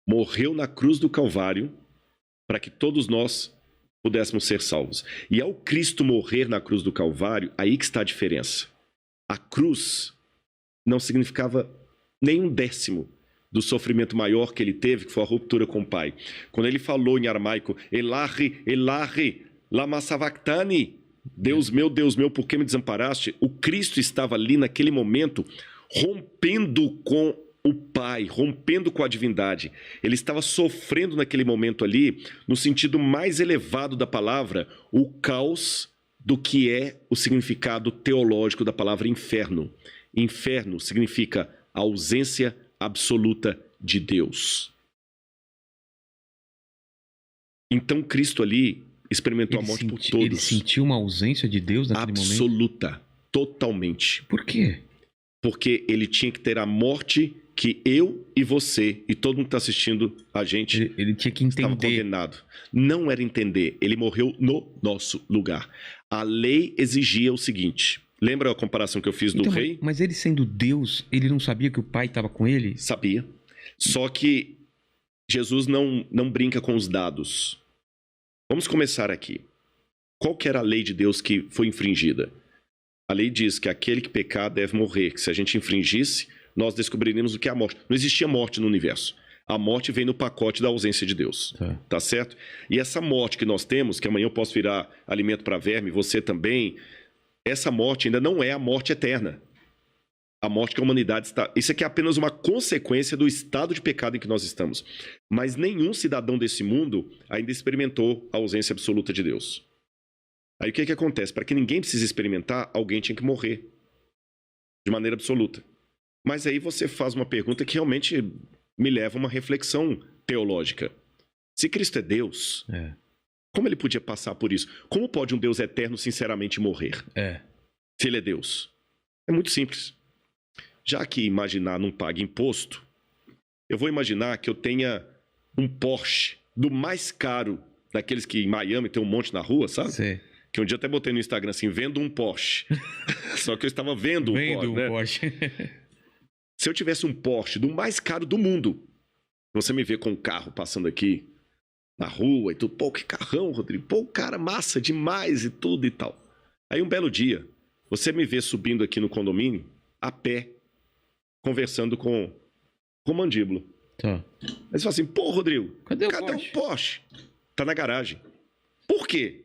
morreu na cruz do Calvário para que todos nós pudéssemos ser salvos. E ao Cristo morrer na cruz do Calvário, aí que está a diferença. A cruz não significava nem um décimo do sofrimento maior que ele teve, que foi a ruptura com o Pai. Quando ele falou em aramaico, Elahi, Elahi, lama sabachthani, Deus meu, por que me desamparaste? O Cristo estava ali naquele momento, rompendo com o Pai, rompendo com a divindade. Ele estava sofrendo naquele momento ali, no sentido mais elevado da palavra, o caos do que é o significado teológico da palavra inferno. Inferno significa a ausência absoluta de Deus. Então Cristo ali experimentou a morte por todos. Ele sentiu uma ausência de Deus naquele momento? Absoluta, totalmente. Por quê? Porque ele tinha que ter a morte que eu e você e todo mundo que está assistindo a gente ele tinha que entender. Estava condenado. Não era entender, ele morreu no nosso lugar. A lei exigia o seguinte. Lembra a comparação que eu fiz do rei? Mas ele sendo Deus, ele não sabia que o Pai estava com ele? Sabia. Só que Jesus não brinca com os dados. Vamos começar aqui. Qual que era a lei de Deus que foi infringida? A lei diz que aquele que pecar deve morrer, que se a gente infringisse, nós descobriríamos o que é a morte. Não existia morte no universo. A morte vem no pacote da ausência de Deus. Tá certo? E essa morte que nós temos, que amanhã eu posso virar alimento para verme, você também... Essa morte ainda não é a morte eterna. A morte que a humanidade está... Isso aqui é apenas uma consequência do estado de pecado em que nós estamos. Mas nenhum cidadão desse mundo ainda experimentou a ausência absoluta de Deus. Aí o que acontece? Para que ninguém precise experimentar, alguém tinha que morrer. De maneira absoluta. Mas aí você faz uma pergunta que realmente me leva a uma reflexão teológica. Se Cristo é Deus... Como ele podia passar por isso? Como pode um Deus eterno sinceramente morrer? Se ele é Deus? É muito simples. Já que imaginar não paga imposto, eu vou imaginar que eu tenha um Porsche do mais caro, daqueles que em Miami tem um monte na rua, sabe? Sim. Que um dia até botei no Instagram assim, vendo um Porsche. Só que eu estava vendo um Porsche. Se eu tivesse um Porsche do mais caro do mundo, você me vê com um carro passando aqui, na rua e tudo, pô, que carrão, Rodrigo, pô, cara, massa demais e tudo e tal. Aí um belo dia, você me vê subindo aqui no condomínio, a pé, conversando com o Mandíbula. Aí você fala assim, pô, Rodrigo, cadê o Porsche? Tá na garagem. Por quê?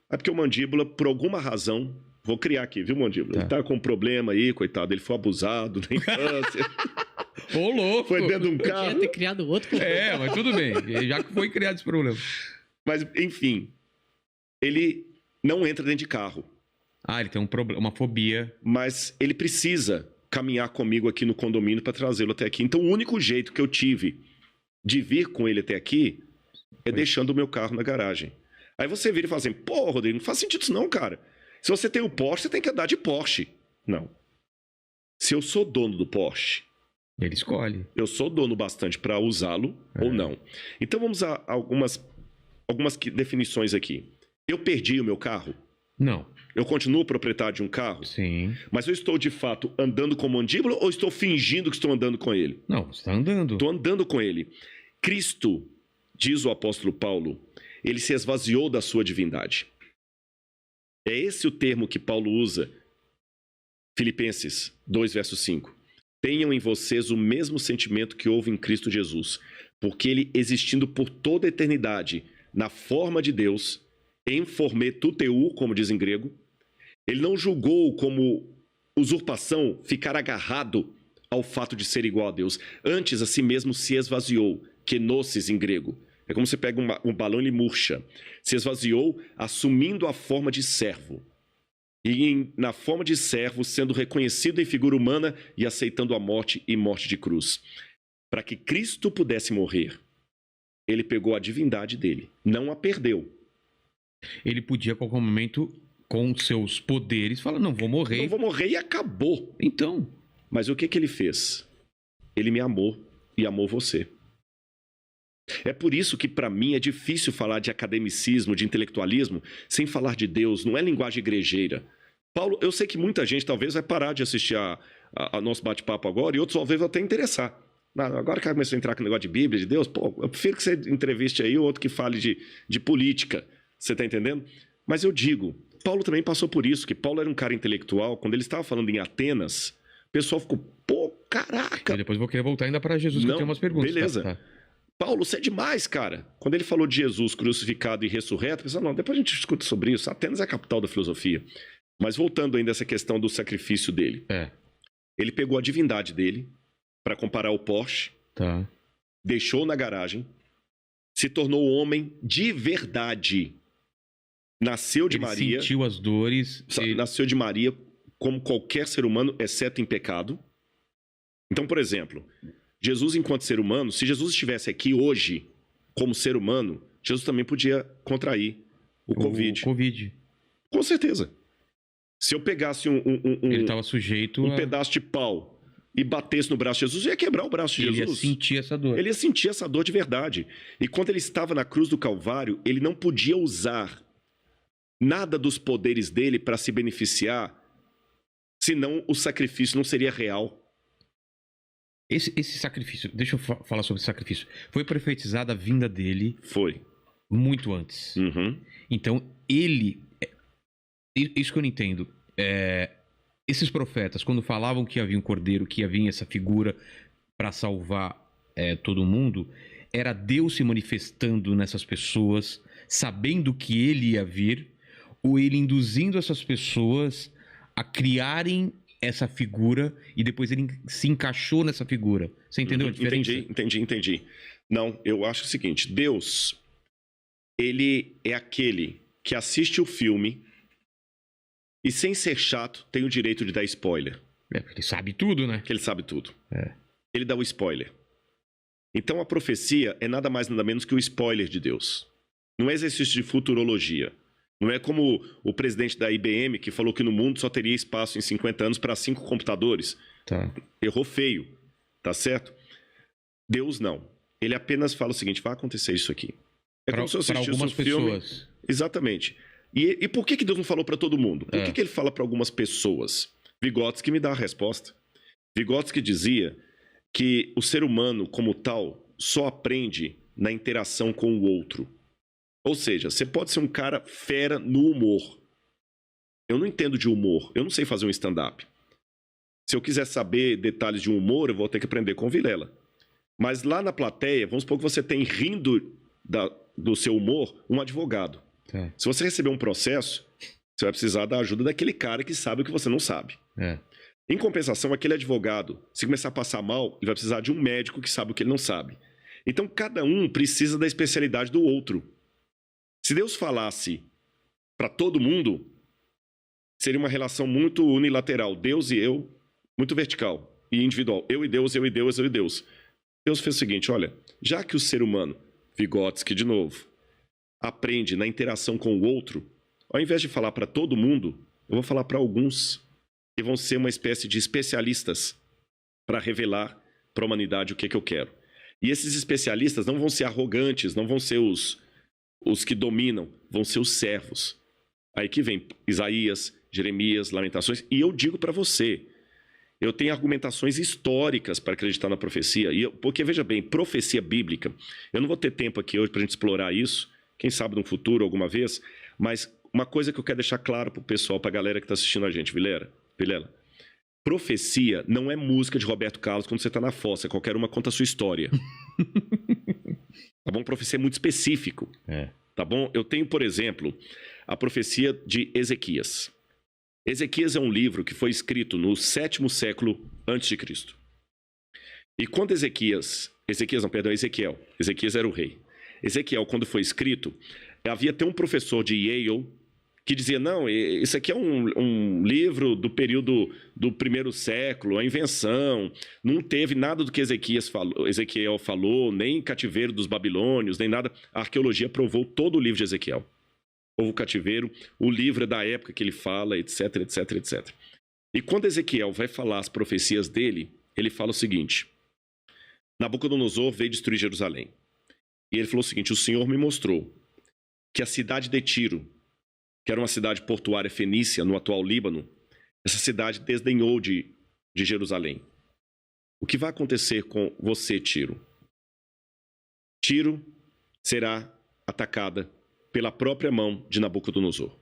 É porque o Mandíbula, por alguma razão, vou criar aqui, viu, Mandíbula? Ele tá com um problema aí, coitado, ele foi abusado na infância. Ô, louco! Foi dentro de um carro. Podia ter criado outro. Mas tudo bem. Já que foi criado esse problema. Mas, enfim, ele não entra dentro de carro. Ele tem uma fobia. Mas ele precisa caminhar comigo aqui no condomínio para trazê-lo até aqui. Então, o único jeito que eu tive de vir com ele até aqui é deixando o meu carro na garagem. Aí você vira e fala assim, pô, Rodrigo, não faz sentido isso não, cara. Se você tem o Porsche, você tem que andar de Porsche. Não. Se eu sou dono do Porsche... Ele escolhe. Eu sou dono bastante para usá-lo ou não. Então vamos a algumas definições aqui. Eu perdi o meu carro? Não. Eu continuo proprietário de um carro? Sim. Mas eu estou de fato andando com o Mandíbula ou estou fingindo que estou andando com ele? Não, você está andando. Estou andando com ele. Cristo, diz o apóstolo Paulo, ele se esvaziou da sua divindade. É esse o termo que Paulo usa. Filipenses 2, verso 5. Tenham em vocês o mesmo sentimento que houve em Cristo Jesus, porque ele, existindo por toda a eternidade, na forma de Deus, em forme tuteu, como diz em grego, ele não julgou como usurpação ficar agarrado ao fato de ser igual a Deus. Antes, a si mesmo se esvaziou, kenosis em grego. É como você pega um balão e ele murcha. Se esvaziou, assumindo a forma de servo. E na forma de servo, sendo reconhecido em figura humana e aceitando a morte e morte de cruz. Para que Cristo pudesse morrer, ele pegou a divindade dele, não a perdeu. Ele podia, a qualquer momento, com seus poderes, falar, não, vou morrer. Não vou morrer e acabou. Então. Mas o que ele fez? Ele me amou e amou você. É por isso que, para mim, é difícil falar de academicismo, de intelectualismo, sem falar de Deus. Não é linguagem igrejeira. Paulo, eu sei que muita gente talvez vai parar de assistir a nosso bate-papo agora e outros talvez vão até interessar. Não, agora que começou a entrar com o negócio de Bíblia, de Deus, pô, eu prefiro que você entreviste aí o outro que fale de política. Você está entendendo? Mas eu digo, Paulo também passou por isso, que Paulo era um cara intelectual. Quando ele estava falando em Atenas, o pessoal ficou, pô, caraca. E depois vou querer voltar ainda para Jesus, que eu tenho umas perguntas. Beleza. Tá. Paulo, você é demais, cara. Quando ele falou de Jesus crucificado e ressurreto, eu pensei, não, depois a gente discute sobre isso. Atenas é a capital da filosofia. Mas voltando ainda a essa questão do sacrifício dele. Ele pegou a divindade dele para comparar o Porsche, tá. Deixou na garagem, se tornou homem de verdade. Nasceu de Maria. Sentiu as dores. Nasceu de Maria como qualquer ser humano, exceto em pecado. Então, por exemplo, Jesus enquanto ser humano, se Jesus estivesse aqui hoje como ser humano, Jesus também podia contrair o Covid. Com certeza. Se eu pegasse ele estava sujeito um pedaço de pau e batesse no braço de Jesus, ia quebrar o braço de Jesus. Ele ia sentir essa dor. Ele ia sentir essa dor de verdade. E quando ele estava na cruz do Calvário, ele não podia usar nada dos poderes dele para se beneficiar, senão o sacrifício não seria real. Esse sacrifício, deixa eu falar sobre esse sacrifício. Foi profetizada a vinda dele. Foi. Muito antes. Uhum. Então, ele... Isso que eu não entendo. Esses profetas, quando falavam que havia um cordeiro, que havia essa figura para salvar todo mundo, era Deus se manifestando nessas pessoas, sabendo que ele ia vir, ou ele induzindo essas pessoas a criarem essa figura e depois ele se encaixou nessa figura. Você entendeu a diferença? Entendi. Não, eu acho o seguinte, Deus, ele é aquele que assiste o filme e, sem ser chato, tem o direito de dar spoiler. Ele sabe tudo, né? Que ele sabe tudo. Ele dá o spoiler. Então a profecia é nada mais nada menos que o spoiler de Deus. Não é exercício de futurologia. Não é como o presidente da IBM que falou que no mundo só teria espaço em 50 anos para 5 computadores. Tá. Errou feio, tá certo? Deus não. Ele apenas fala o seguinte, vai acontecer isso aqui. Como se eu assistisse algumas filme. Pessoas. Exatamente. E por que Deus não falou para todo mundo? Por que ele fala para algumas pessoas? Vygotsky me dá a resposta. Vygotsky dizia que o ser humano, como tal, só aprende na interação com o outro. Ou seja, você pode ser um cara fera no humor. Eu não entendo de humor. Eu não sei fazer um stand-up. Se eu quiser saber detalhes de humor, eu vou ter que aprender com o Vilela. Mas lá na plateia, vamos supor que você tem rindo do seu humor um advogado. Se você receber um processo, você vai precisar da ajuda daquele cara que sabe o que você não sabe. Em compensação, aquele advogado, se começar a passar mal, ele vai precisar de um médico que sabe o que ele não sabe. Então, cada um precisa da especialidade do outro. Se Deus falasse para todo mundo, seria uma relação muito unilateral. Deus e eu, muito vertical e individual. Eu e Deus, eu e Deus, eu e Deus. Deus fez o seguinte, olha, já que o ser humano, Vygotsky de novo, aprende na interação com o outro, ao invés de falar para todo mundo, eu vou falar para alguns que vão ser uma espécie de especialistas para revelar para a humanidade o que eu quero. E esses especialistas não vão ser arrogantes, não vão ser os que dominam, vão ser os servos. Aí que vem Isaías, Jeremias, Lamentações, e eu digo para você, eu tenho argumentações históricas para acreditar na profecia, porque veja bem, profecia bíblica, eu não vou ter tempo aqui hoje para a gente explorar isso, quem sabe no futuro, alguma vez, mas uma coisa que eu quero deixar claro para o pessoal, para a galera que está assistindo a gente, Vilela, profecia não é música de Roberto Carlos quando você está na fossa, qualquer uma conta a sua história. Tá bom? Profecia é muito específico. Tá bom? Eu tenho, por exemplo, a profecia de Ezequias. Ezequias é um livro que foi escrito no 7º século antes de Cristo. E quando Ezequias era o rei. Ezequiel, quando foi escrito, havia até um professor de Yale que dizia, não, isso aqui é um livro do período do 1º século, a invenção, não teve nada do que Ezequiel falou, nem cativeiro dos babilônios, nem nada. A arqueologia provou todo o livro de Ezequiel. Houve o cativeiro, o livro é da época que ele fala, etc, etc, etc. E quando Ezequiel vai falar as profecias dele, ele fala o seguinte, Nabucodonosor veio destruir Jerusalém. E ele falou o seguinte, o Senhor me mostrou que a cidade de Tiro, que era uma cidade portuária fenícia no atual Líbano, essa cidade desdenhou de Jerusalém. o que vai acontecer com você, Tiro? Tiro será atacada pela própria mão de Nabucodonosor.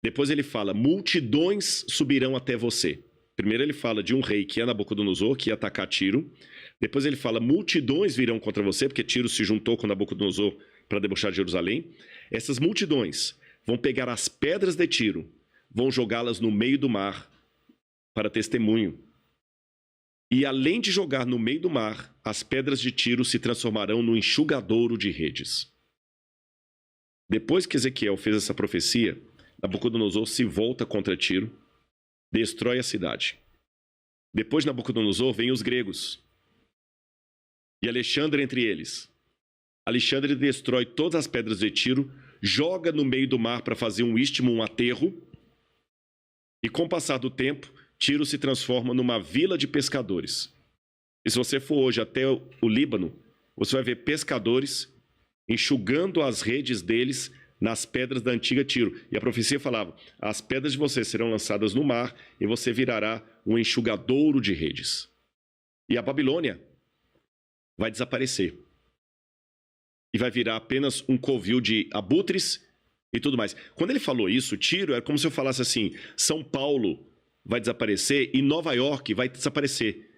Depois ele fala, multidões subirão até você. Primeiro ele fala de um rei que é Nabucodonosor, que ia atacar Tiro. Depois ele fala, multidões virão contra você, porque Tiro se juntou com Nabucodonosor para debochar de Jerusalém. Essas multidões vão pegar as pedras de Tiro, vão jogá-las no meio do mar para testemunho. E além de jogar no meio do mar, as pedras de Tiro se transformarão no enxugadouro de redes. Depois que Ezequiel fez essa profecia, Nabucodonosor se volta contra Tiro, destrói a cidade. Depois de Nabucodonosor, vem os gregos. E Alexandre entre eles. Alexandre destrói todas as pedras de Tiro, joga no meio do mar para fazer um istmo, um aterro. E com o passar do tempo, Tiro se transforma numa vila de pescadores. E se você for hoje até o Líbano, você vai ver pescadores enxugando as redes deles nas pedras da antiga Tiro. E a profecia falava, as pedras de você serão lançadas no mar e você virará um enxugadouro de redes. E a Babilônia vai desaparecer. E vai virar apenas um covil de abutres e tudo mais. Quando ele falou isso, Tiro era como se eu falasse assim, São Paulo vai desaparecer e Nova York vai desaparecer.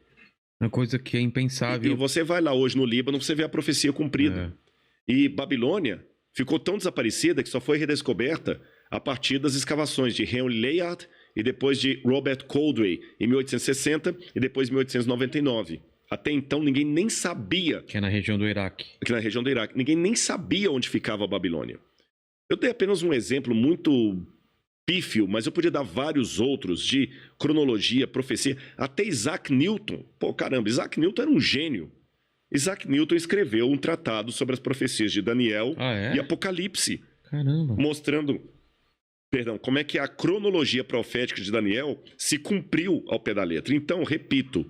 Uma coisa que é impensável. E você vai lá hoje no Líbano, você vê a profecia cumprida. E Babilônia ficou tão desaparecida que só foi redescoberta a partir das escavações de Henry Layard e depois de Robert Coldway em 1860 e depois em 1899. Até então ninguém nem sabia... Que é na região do Iraque. Que é na região do Iraque. Ninguém nem sabia onde ficava a Babilônia. Eu dei apenas um exemplo muito pífio, mas eu podia dar vários outros de cronologia, profecia. Até Isaac Newton. Pô, caramba, Isaac Newton era um gênio. Isaac Newton escreveu um tratado sobre as profecias de Daniel e Apocalipse. Caramba. Mostrando, como é que a cronologia profética de Daniel se cumpriu ao pé da letra. Então, repito,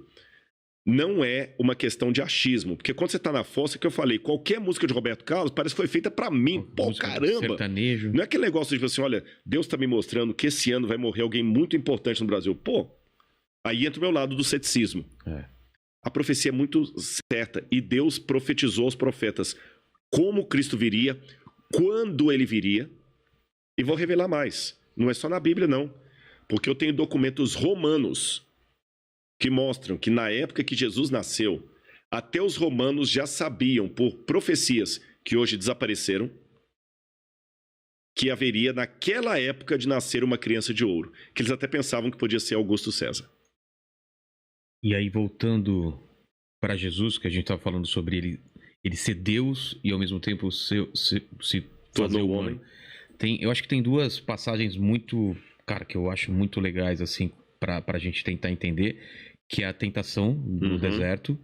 não é uma questão de achismo. Porque quando você está na fossa, que eu falei, qualquer música de Roberto Carlos parece que foi feita para mim. Pô, caramba! Sertanejo. Não é aquele negócio de assim, olha, Deus está me mostrando que esse ano vai morrer alguém muito importante no Brasil. Pô, aí entra o meu lado do ceticismo. A profecia é muito certa e Deus profetizou aos profetas como Cristo viria, quando ele viria. E vou revelar mais. Não é só na Bíblia, não. Porque eu tenho documentos romanos que mostram que na época que Jesus nasceu, até os romanos já sabiam, por profecias que hoje desapareceram, que haveria naquela época de nascer uma criança de ouro. Que eles até pensavam que podia ser Augusto César. E aí, voltando para Jesus, que a gente estava falando sobre ele ser Deus e ao mesmo tempo se fazer o homem. Eu acho que tem duas passagens muito, cara, que eu acho muito legais, assim, para a gente tentar entender, que é a tentação no deserto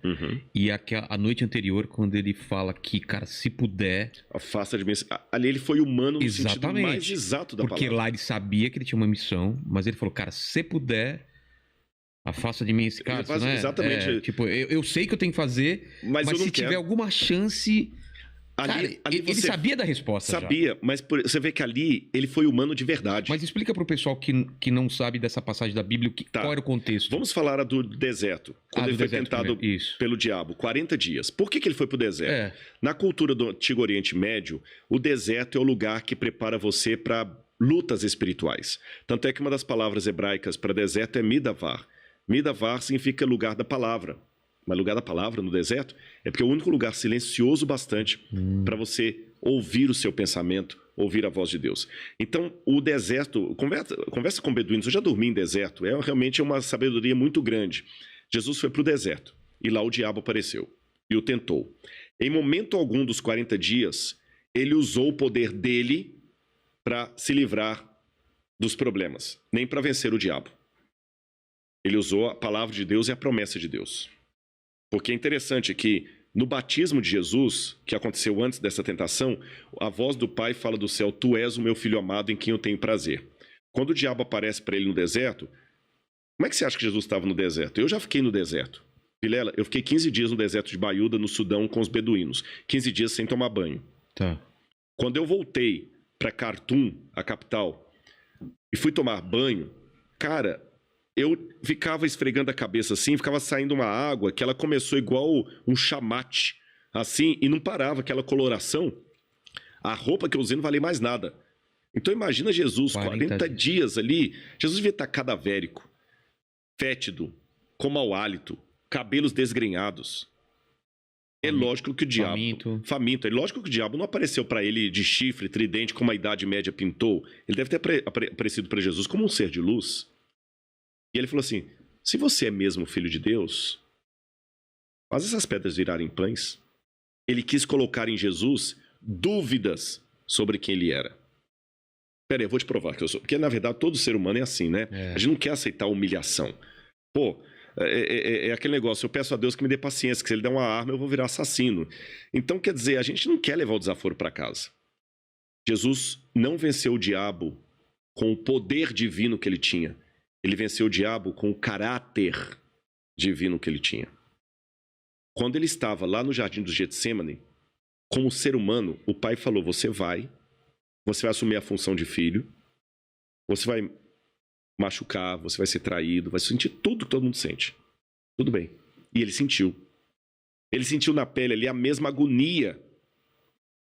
e a noite anterior, quando ele fala que, cara, se puder... Afasta de mim. Ali ele foi humano no sentido mais exato da palavra. Porque lá ele sabia que ele tinha uma missão, mas ele falou, cara, se puder... Afasta de mim esse cálice, né? Exatamente. Tipo, eu sei que eu tenho que fazer, mas se tiver alguma chance... Ali ele sabia da resposta. Sabia, mas você vê que ali ele foi humano de verdade. Mas explica pro pessoal que não sabe dessa passagem da Bíblia qual era o contexto. Vamos falar do deserto. Quando ele foi tentado pelo diabo, 40 dias. Por que ele foi pro deserto? Na cultura do Antigo Oriente Médio, o deserto é o lugar que prepara você para lutas espirituais. Tanto é que uma das palavras hebraicas para deserto é Midavar. Midavar significa lugar da palavra. Mas lugar da palavra no deserto é porque é o único lugar silencioso bastante para você ouvir o seu pensamento, ouvir a voz de Deus. Então, o deserto... Conversa com beduínos. Eu já dormi em deserto. Realmente uma sabedoria muito grande. Jesus foi para o deserto e lá o diabo apareceu e o tentou. Em momento algum dos 40 dias, ele usou o poder dele para se livrar dos problemas, nem para vencer o diabo. Ele usou a palavra de Deus e a promessa de Deus. Porque é interessante que no batismo de Jesus, que aconteceu antes dessa tentação, a voz do Pai fala do céu, tu és o meu filho amado em quem eu tenho prazer. Quando o diabo aparece para ele no deserto, como é que você acha que Jesus estava no deserto? Eu já fiquei no deserto. Vilela, eu fiquei 15 dias no deserto de Baiuda, no Sudão, com os beduínos. 15 dias sem tomar banho. Tá. Quando eu voltei para Khartoum, a capital, e fui tomar banho, cara... eu ficava esfregando a cabeça assim, ficava saindo uma água que ela começou igual um chamate, assim, e não parava, aquela coloração. A roupa que eu usei não valia mais nada. Então imagina Jesus, 40 dias ali, Jesus devia estar cadavérico, fétido, com mau hálito, cabelos desgrenhados. É lógico que o diabo... Faminto. É lógico que o diabo não apareceu para ele de chifre, tridente, como a Idade Média pintou. Ele deve ter aparecido para Jesus como um ser de luz. E ele falou assim, se você é mesmo filho de Deus, faz essas pedras virarem pães. Ele quis colocar em Jesus dúvidas sobre quem ele era. Peraí, eu vou te provar que eu sou. Porque, na verdade, todo ser humano é assim, né? A gente não quer aceitar humilhação. Pô, é aquele negócio, eu peço a Deus que me dê paciência, que se ele der uma arma eu vou virar assassino. Então, quer dizer, a gente não quer levar o desaforo para casa. Jesus não venceu o diabo com o poder divino que ele tinha. Ele venceu o diabo com o caráter divino que ele tinha. Quando ele estava lá no jardim do Getsêmani, como ser humano, o pai falou, você vai assumir a função de filho, você vai machucar, você vai ser traído, vai sentir tudo que todo mundo sente. Tudo bem. E ele sentiu. Ele sentiu na pele ali a mesma agonia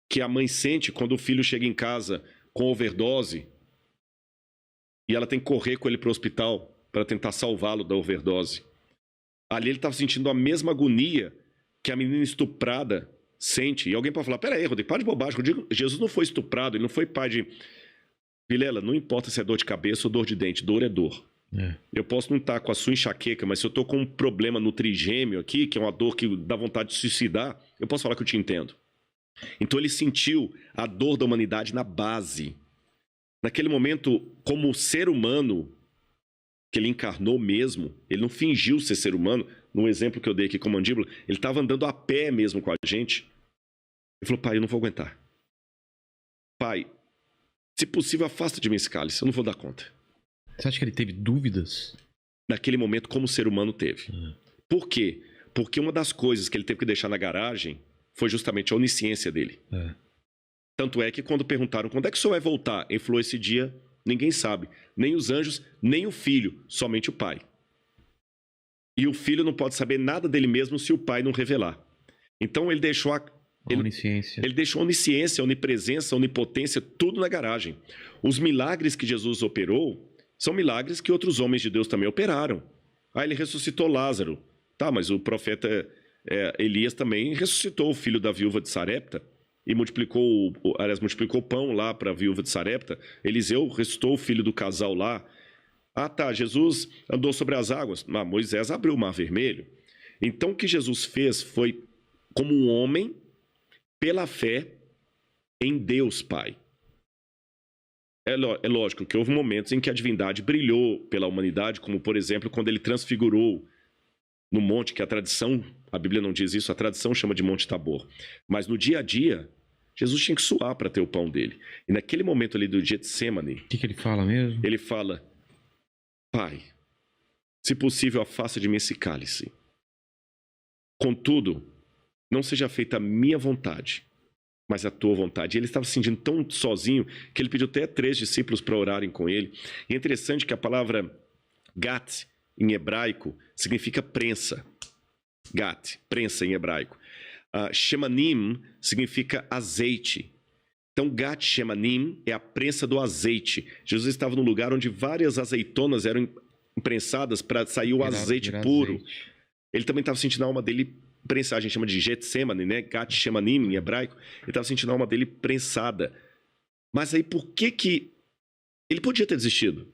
que a mãe sente quando o filho chega em casa com overdose e ela tem que correr com ele para o hospital para tentar salvá-lo da overdose. Ali ele estava sentindo a mesma agonia que a menina estuprada sente. E alguém pode falar, peraí, Rodrigo, para de bobagem. Rodrigo, Jesus não foi estuprado, ele não foi pai de... Vilela, não importa se é dor de cabeça ou dor de dente, dor é dor. Eu posso não estar com a sua enxaqueca, mas se eu estou com um problema no trigêmeo aqui, que é uma dor que dá vontade de suicidar, eu posso falar que eu te entendo. Então ele sentiu a dor da humanidade na base. Naquele momento, como ser humano, que ele encarnou mesmo, ele não fingiu ser ser humano, no exemplo que eu dei aqui com a mandíbula, ele estava andando a pé mesmo com a gente. Ele falou, pai, eu não vou aguentar. Pai, se possível, afasta de mim esse cálice, eu não vou dar conta. Você acha que ele teve dúvidas? Naquele momento, como ser humano teve. Por quê? Porque uma das coisas que ele teve que deixar na garagem foi justamente a onisciência dele. Tanto é que quando perguntaram quando é que o senhor vai voltar, ele falou, esse dia ninguém sabe. Nem os anjos, nem o filho, somente o pai. E o filho não pode saber nada dele mesmo se o pai não revelar. Então ele deixou ele deixou a onisciência, a onipresença, a onipotência, tudo na garagem. Os milagres que Jesus operou são milagres que outros homens de Deus também operaram. Ele ressuscitou Lázaro. Tá, mas o profeta Elias também ressuscitou o filho da viúva de Sarepta e multiplicou o pão lá para a viúva de Sarepta. Eliseu ressuscitou o filho do casal lá. Ah, tá, Jesus andou sobre as águas. Moisés abriu o Mar Vermelho. Então o que Jesus fez foi como um homem pela fé em Deus Pai. É lógico que houve momentos em que a divindade brilhou pela humanidade, como, por exemplo, quando ele transfigurou no monte, que a tradição, a Bíblia não diz isso, a tradição chama de Monte Tabor. Mas no dia a dia, Jesus tinha que suar para ter o pão dele. E naquele momento ali do Getsêmani... O que ele fala mesmo? Ele fala, pai, se possível, afasta de mim esse cálice. Contudo, não seja feita a minha vontade, mas a tua vontade. E ele estava se sentindo tão sozinho que ele pediu até 3 discípulos para orarem com ele. E é interessante que a palavra gat, em hebraico, significa prensa. Gat, prensa em hebraico. Shemanim significa azeite. Então, gat shemanim é a prensa do azeite. Jesus estava num lugar onde várias azeitonas eram imprensadas para sair o azeite puro. Azeite. Ele também estava sentindo a alma dele prensada. A gente chama de Getsemane, né? Gat shemanim em hebraico. Ele estava sentindo a alma dele prensada. Mas aí por que ele podia ter desistido?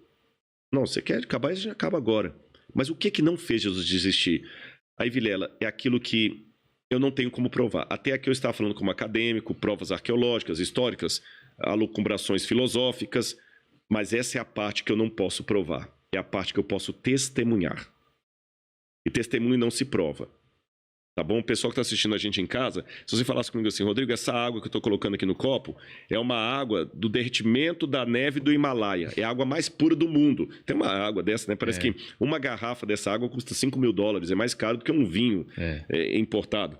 Não, você quer acabar, já acaba agora. Mas o que não fez Jesus desistir? Aí, Vilela, é aquilo que eu não tenho como provar. Até aqui eu estava falando como acadêmico, provas arqueológicas, históricas, alucumbrações filosóficas, mas essa é a parte que eu não posso provar. É a parte que eu posso testemunhar. E testemunho não se prova. Tá bom? O pessoal que está assistindo a gente em casa, se você falasse comigo assim, Rodrigo, essa água que eu estou colocando aqui no copo é uma água do derretimento da neve do Himalaia. É a água mais pura do mundo. Tem uma água dessa, né? Parece que uma garrafa dessa água custa $5.000. É mais caro do que um vinho importado.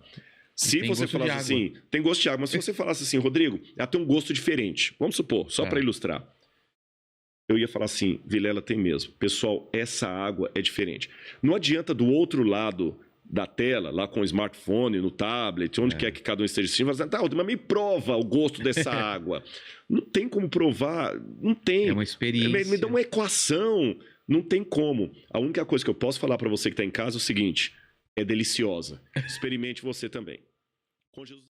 Se você falasse assim, tem gosto de água, mas se você falasse assim, Rodrigo, ela tem um gosto diferente. Vamos supor, só para ilustrar. eu ia falar assim, Vilela, tem mesmo. Pessoal, essa água é diferente. Não adianta do outro lado da tela, lá com o smartphone, no tablet, onde quer que cada um esteja assistindo, falar, tá, mas me prova o gosto dessa água. Não tem como provar, não tem. É uma experiência. Me dá uma equação, não tem como. A única coisa que eu posso falar para você que está em casa é o seguinte, é deliciosa. Experimente você também. Com Jesus...